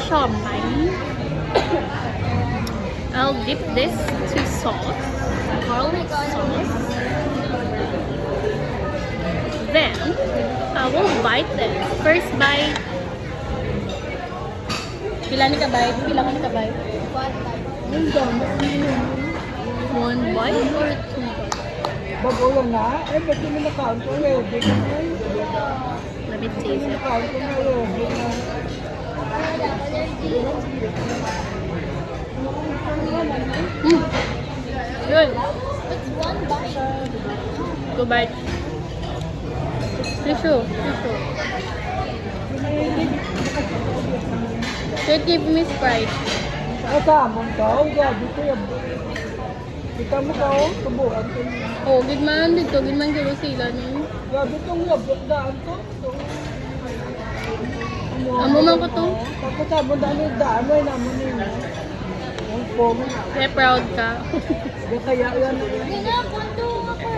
siomai. I'll dip this to sauce, garlic sauce. Then, I will bite this. First bite. Pila ni ka bite? Pila ka ni ka bite? One bite or two bites? Bago na, eh, ba't yung nakaon ko ready ka na yun? Let me taste it. Nakaon ko na ready na. Good. It's one bite. Two bites. Tissue. Tissue. Should give me Sprite. Ay, kamon ka, oh, gabi ko yan. Kita mo ka, oh, subukan ko niya. Oh, gidman dito. Gidman kilo sila ni. Gabi itong labot daan to. Amo man ko to. Tapos sa mo daan yung daan mo, naman yun. Ang pong. Kaya proud ka. Kaya yan. Hindi na, punto ako.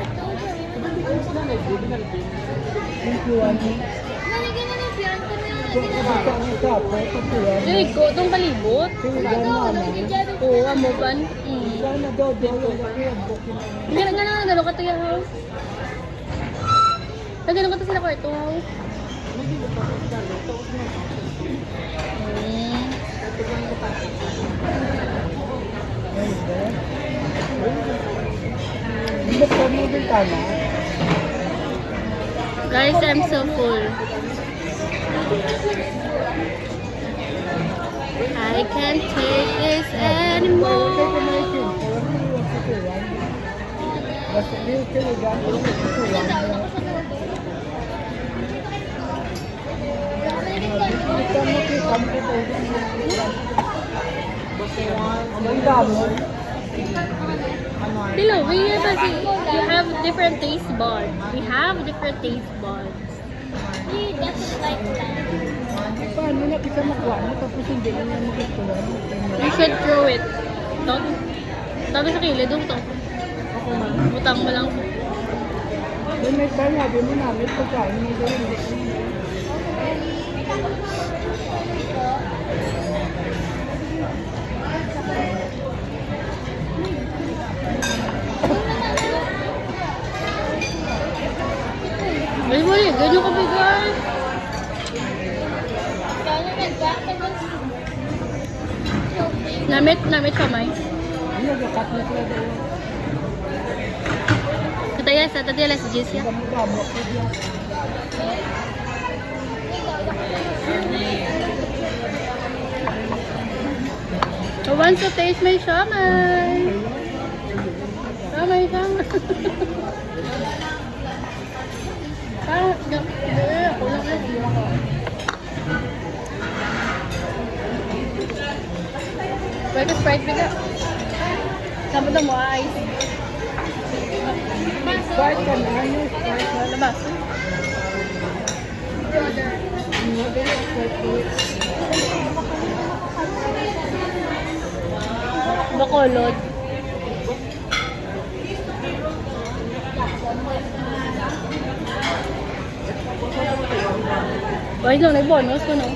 Thank you, Ani. Nalagyan na ng piyan ko na Kung kabisa ang sapo, kasi yan. Dili ko itong kalibot. Tingnan mo, ano. Oo, amo ban. Sana daw, yung laki ang bukin na. Hindi na gano'n ka to yung house. Nagano ka to sila kwarto house. Hindi ko mo din tama. Guys, I'm so full. I can't take this anymore. Basta yung kiligan, Dilo, you have different taste buds. We have different taste buds. He doesn't like that. paano na kita makuha mo tapos hindi na makikuha mo? You should throw it. Tabi sa kilid, to. Butang mo lang. Doon may sanabi mo namin pagkain mo doon. Bali, ganyan ka bigas. Kaya nag-back na Namit kamay. Ano nagkakat na sila doon? Kataya sa tadi alas 10 ya. Damo-damo ko diyan. Who wants to taste my siomai? Siomai. Ako lang Pwede Sprite bigla. Sabi na mo, ice. Start ka na, ano? Start ka. Labas. Bacolod. Wait lang, nag-bonus ko, no?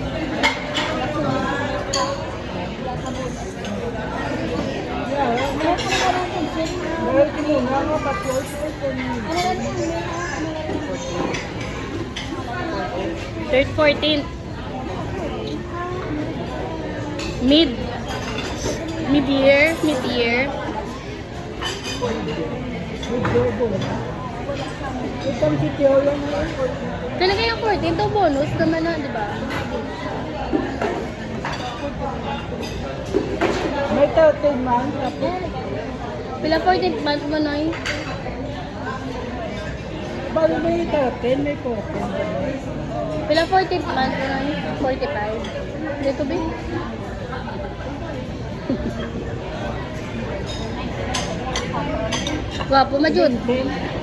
Dahil kinuna mo, patlos ko Third, 14th. Mid-year. Itong si Teo lang yun. Kailan kayang 14th to bonus naman na, di ba? May 13 months. Tapos, Pila 14th month mo, Noy? bali may 13, may 14. Pila 14th month mo, Noy? 45. Dito, ba? Gwapo, majud. 10.